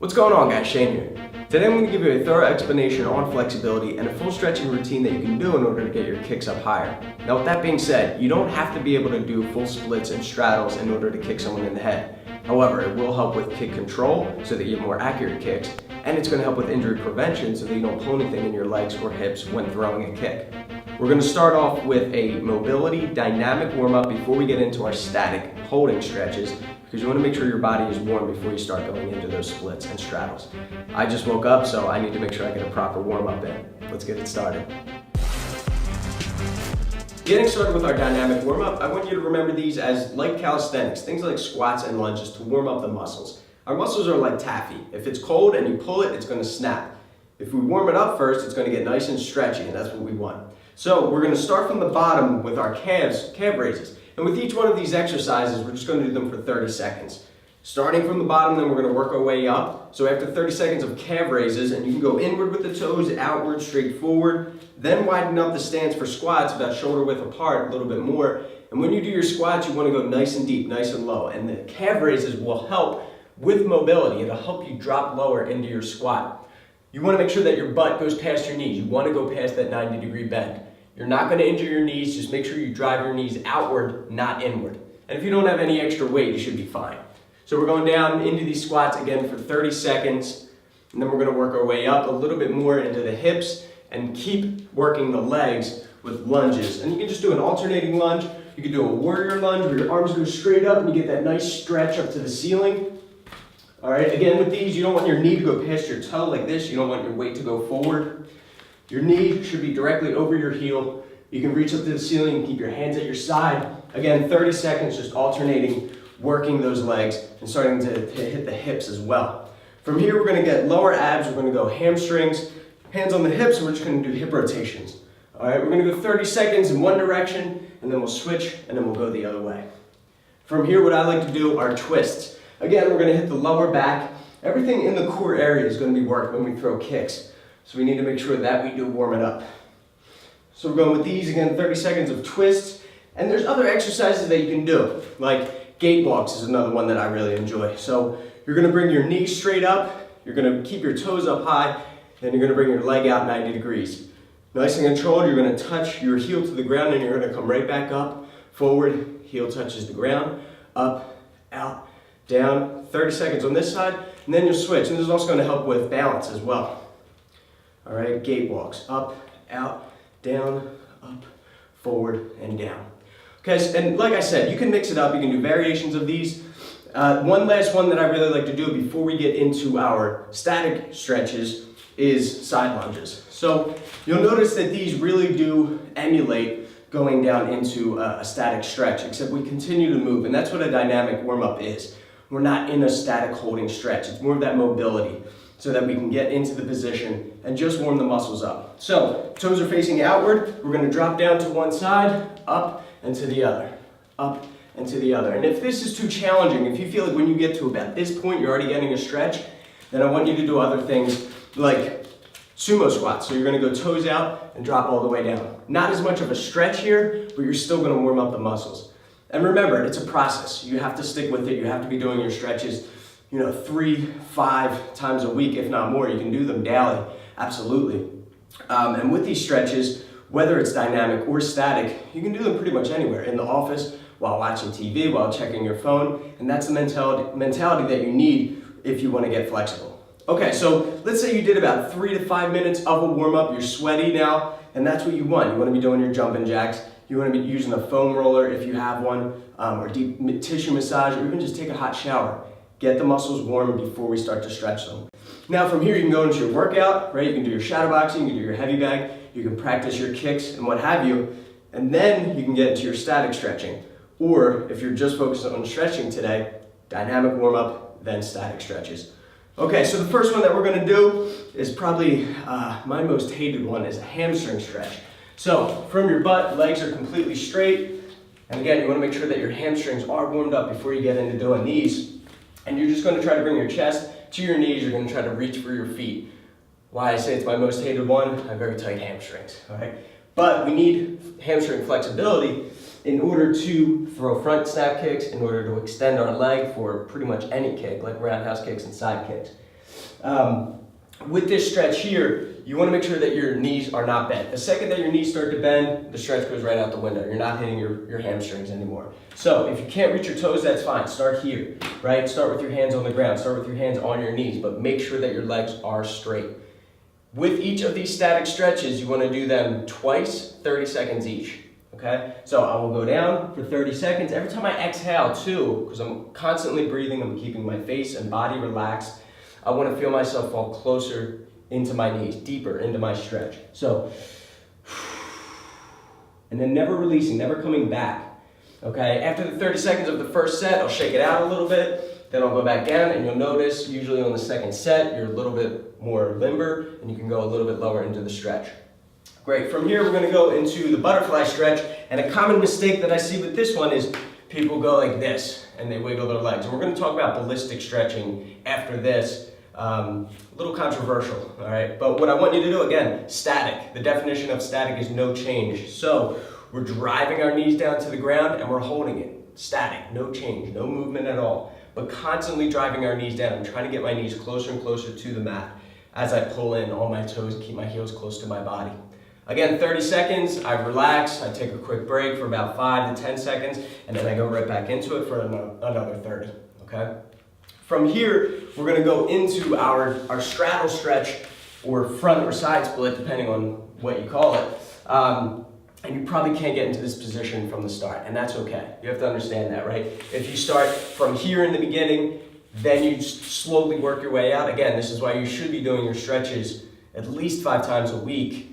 What's going on, guys? Shane here. Today I'm going to give you a thorough explanation on flexibility and a full stretching routine that you can do in order to get your kicks up higher. Now with that being said, you don't have to be able to do full splits and straddles in order to kick someone in the head. However, it will help with kick control so that you have more accurate kicks, and it's going to help with injury prevention so that you don't pull anything in your legs or hips when throwing a kick. We're going to start off with a mobility dynamic warm-up before we get into our static holding stretches, because you want to make sure your body is warm before you start going into those splits and straddles. I just woke up, so I need to make sure I get a proper warm-up in. Let's get it started. Getting started with our dynamic warm-up, I want you to remember these as like calisthenics, things like squats and lunges to warm up the muscles. Our muscles are like taffy. If it's cold and you pull it, it's going to snap. If we warm it up first, it's going to get nice and stretchy, and that's what we want. So we're going to start from the bottom with our calf raises. And with each one of these exercises, we're just going to do them for 30 seconds. Starting from the bottom, then we're going to work our way up. So after 30 seconds of calf raises, and you can go inward with the toes, outward, straight forward, then widen up the stance for squats about shoulder width apart a little bit more. And when you do your squats, you want to go nice and deep, nice and low. And the calf raises will help with mobility. It'll help you drop lower into your squat. You want to make sure that your butt goes past your knees. You want to go past that 90-degree bend. You're not going to injure your knees. Just make sure you drive your knees outward, not inward. And if you don't have any extra weight, you should be fine. So we're going down into these squats again for 30 seconds. And then we're going to work our way up a little bit more into the hips and keep working the legs with lunges. And you can just do an alternating lunge. You can do a warrior lunge where your arms go straight up and you get that nice stretch up to the ceiling. All right, again with these, you don't want your knee to go past your toe like this. You don't want your weight to go forward. Your knee should be directly over your heel. You can reach up to the ceiling and keep your hands at your side. Again, 30 seconds, just alternating, working those legs and starting to hit the hips as well. From here, we're gonna get lower abs. We're gonna go hamstrings, hands on the hips, and we're just gonna do hip rotations. All right, we're gonna go 30 seconds in one direction, and then we'll switch, and then we'll go the other way. From here, what I like to do are twists. Again, we're going to hit the lower back. Everything in the core area is going to be worked when we throw kicks. So we need to make sure that we do warm it up. So we're going with these, again, 30 seconds of twists. And there's other exercises that you can do, like gate walks is another one that I really enjoy. So you're going to bring your knees straight up, you're going to keep your toes up high, then you're going to bring your leg out 90 degrees. Nice and controlled, you're going to touch your heel to the ground and you're going to come right back up, forward, heel touches the ground, up, out, down, 30 seconds on this side, and then you'll switch. And this is also going to help with balance as well. All right, gate walks, up, out, down, up, forward, and down. Okay, and like I said, you can mix it up. You can do variations of these. One last one that I really like to do before we get into our static stretches is side lunges. So you'll notice that these really do emulate going down into a static stretch, except we continue to move, and that's what a dynamic warm-up is. We're not in a static holding stretch. It's more of that mobility so that we can get into the position and just warm the muscles up. So toes are facing outward. We're going to drop down to one side, up and to the other, up and to the other. And if this is too challenging, if you feel like when you get to about this point you're already getting a stretch, then I want you to do other things like sumo squats. So you're going to go toes out and drop all the way down. Not as much of a stretch here, but you're still going to warm up the muscles. And remember, it's a process. You have to stick with it. You have to be doing your stretches, 3-5 times a week, if not more. You can do them daily, absolutely. And with these stretches, whether it's dynamic or static, you can do them pretty much anywhere. In the office, while watching TV, while checking your phone. And that's the mentality that you need if you want to get flexible. Okay, so let's say you did about 3 to 5 minutes of a warm-up. You're sweaty now, and that's what you want. You want to be doing your jumping jacks. You want to be using a foam roller if you have one, or deep tissue massage, or even just take a hot shower. Get the muscles warm before we start to stretch them. Now from here you can go into your workout, right? You can do your shadow boxing, you can do your heavy bag, you can practice your kicks and what have you, and then you can get into your static stretching. Or if you're just focused on stretching today, dynamic warm-up, then static stretches. Okay, so the first one that we're going to do is probably my most hated one, is a hamstring stretch. So from your butt, legs are completely straight. And again, you want to make sure that your hamstrings are warmed up before you get into doing these. And you're just going to try to bring your chest to your knees. You're going to try to reach for your feet. Why I say it's my most hated one, I have very tight hamstrings. All right? But we need hamstring flexibility in order to throw front snap kicks, in order to extend our leg for pretty much any kick, like roundhouse kicks and side kicks. With this stretch here, you want to make sure that your knees are not bent. The second that your knees start to bend, the stretch goes right out the window. You're not hitting your hamstrings anymore. So if you can't reach your toes, that's fine. Start here, right? Start with your hands on the ground. Start with your hands on your knees, but make sure that your legs are straight. With each of these static stretches, you want to do them twice, 30 seconds each. Okay, so I will go down for 30 seconds. Every time I exhale too, because I'm constantly breathing, I'm keeping my face and body relaxed, I want to feel myself fall closer into my knees, deeper into my stretch. So, and then never releasing, never coming back. Okay, after the 30 seconds of the first set, I'll shake it out a little bit, then I'll go back down, and you'll notice usually on the second set, you're a little bit more limber, and you can go a little bit lower into the stretch. Great, from here we're going to go into the butterfly stretch, and a common mistake that I see with this one is people go like this, and they wiggle their legs. And we're going to talk about ballistic stretching after this. A little controversial, all right? But what I want you to do, again, static. The definition of static is no change. So we're driving our knees down to the ground, and we're holding it. Static, no change, no movement at all. But constantly driving our knees down. I'm trying to get my knees closer and closer to the mat as I pull in all my toes and keep my heels close to my body. Again, 30 seconds, I relax, I take a quick break for about 5 to 10 seconds, and then I go right back into it for another 30, okay? From here, we're gonna go into our straddle stretch, or front or side split, depending on what you call it. And you probably can't get into this position from the start, and that's okay. You have to understand that, right? If you start from here in the beginning, then you slowly work your way out. Again, this is why you should be doing your stretches at least 5 times a week,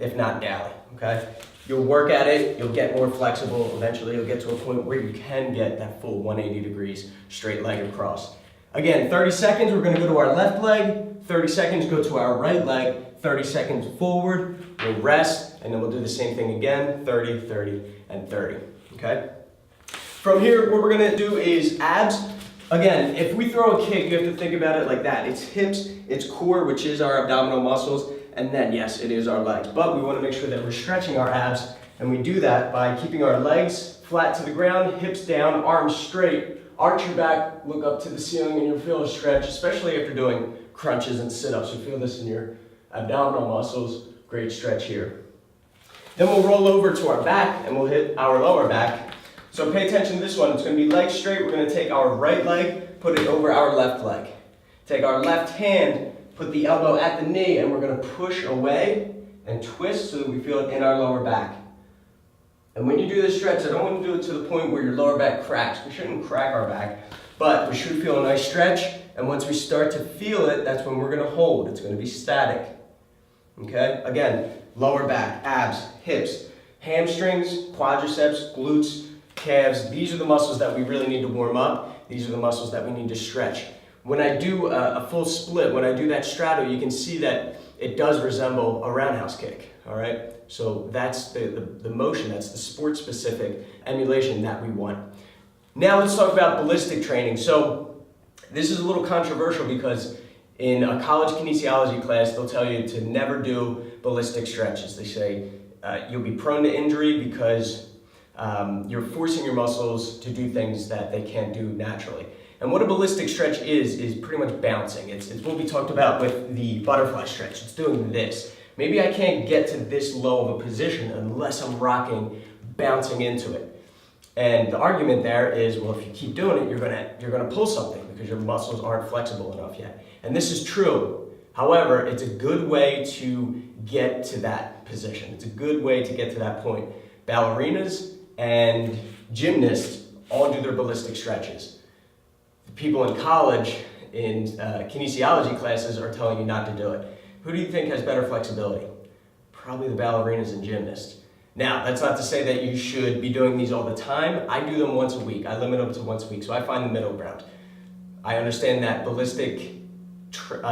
if not daily, okay? You'll work at it, you'll get more flexible, eventually you'll get to a point where you can get that full 180 degrees straight leg across. Again, 30 seconds, we're gonna go to our left leg, 30 seconds, go to our right leg, 30 seconds forward, we'll rest, and then we'll do the same thing again, 30, 30, and 30, okay? From here, what we're gonna do is abs. Again, if we throw a kick, you have to think about it like that. It's hips, it's core, which is our abdominal muscles, and then yes, it is our legs. But we want to make sure that we're stretching our abs, and we do that by keeping our legs flat to the ground, hips down, arms straight, arch your back, look up to the ceiling, and you'll feel a stretch, especially after doing crunches and sit-ups. You'll feel this in your abdominal muscles. Great stretch here. Then we'll roll over to our back, and we'll hit our lower back. So pay attention to this one. It's going to be legs straight. We're going to take our right leg, put it over our left leg. Take our left hand, put the elbow at the knee, and we're going to push away and twist so that we feel it in our lower back. And when you do this stretch, I don't want to do it to the point where your lower back cracks. We shouldn't crack our back, but we should feel a nice stretch. And once we start to feel it, that's when we're going to hold. It's going to be static. Okay? Again, lower back, abs, hips, hamstrings, quadriceps, glutes, calves. These are the muscles that we really need to warm up. These are the muscles that we need to stretch. When I do a full split, when I do that straddle, you can see that it does resemble a roundhouse kick, all right? So that's the motion, that's the sport-specific emulation that we want. Now let's talk about ballistic training. So this is a little controversial because in a college kinesiology class, they'll tell you to never do ballistic stretches. They say you'll be prone to injury because you're forcing your muscles to do things that they can't do naturally. And what a ballistic stretch is pretty much bouncing. It's what we talked about with the butterfly stretch. It's doing this. Maybe I can't get to this low of a position unless I'm rocking, bouncing into it. And the argument there is, well, if you keep doing it, you're gonna pull something because your muscles aren't flexible enough yet. And this is true. However, it's a good way to get to that position. It's a good way to get to that point. Ballerinas and gymnasts all do their ballistic stretches. The people in college in kinesiology classes are telling you not to do it. Who do you think has better flexibility? Probably the ballerinas and gymnasts. Now, that's not to say that you should be doing these all the time. I do them once a week. I limit them to once a week, so I find the middle ground. I understand that ballistic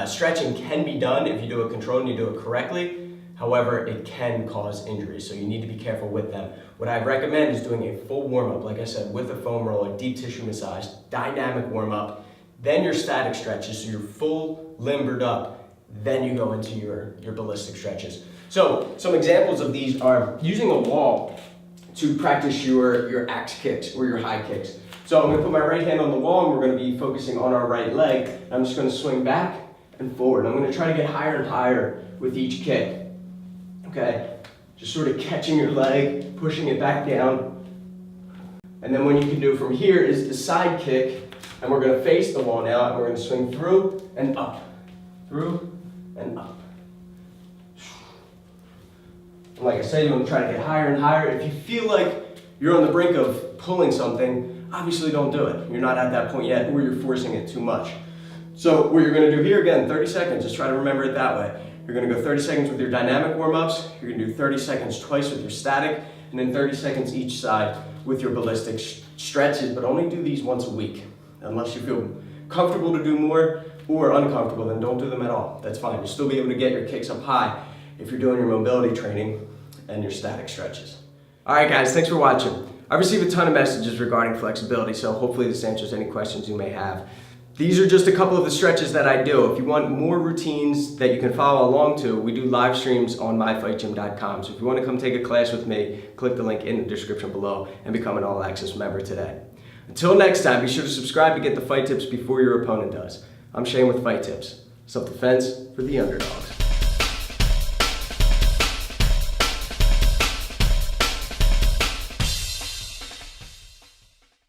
stretching can be done if you do it controlled and you do it correctly. However, it can cause injuries, so you need to be careful with them. What I recommend is doing a full warm-up, like I said, with a foam roller, deep tissue massage, dynamic warm-up, then your static stretches, so you're full limbered up, then you go into your ballistic stretches. So some examples of these are using a wall to practice your axe kicks or your high kicks. So I'm gonna put my right hand on the wall and we're gonna be focusing on our right leg. I'm just gonna swing back and forward. I'm gonna try to get higher and higher with each kick. Okay? Just sort of catching your leg, pushing it back down. And then what you can do from here is the side kick, and we're gonna face the wall now, and we're gonna swing through and up. Through and up. And like I said, you wanna try to get higher and higher. If you feel like you're on the brink of pulling something, obviously don't do it. You're not at that point yet, or you're forcing it too much. So what you're gonna do here, again, 30 seconds, just try to remember it that way. You're gonna go 30 seconds with your dynamic warm-ups, you're gonna do 30 seconds twice with your static, and then 30 seconds each side with your ballistic stretches, but only do these once a week. Unless you feel comfortable to do more or uncomfortable, then don't do them at all. That's fine. You'll still be able to get your kicks up high if you're doing your mobility training and your static stretches. All right, guys, thanks for watching. I received a ton of messages regarding flexibility, so hopefully this answers any questions you may have. These are just a couple of the stretches that I do. If you want more routines that you can follow along to, we do live streams on myfightgym.com. So if you want to come take a class with me, click the link in the description below and become an All Access member today. Until next time, be sure to subscribe to get the fight tips before your opponent does. I'm Shane with Fight Tips. Self-defense for the underdogs.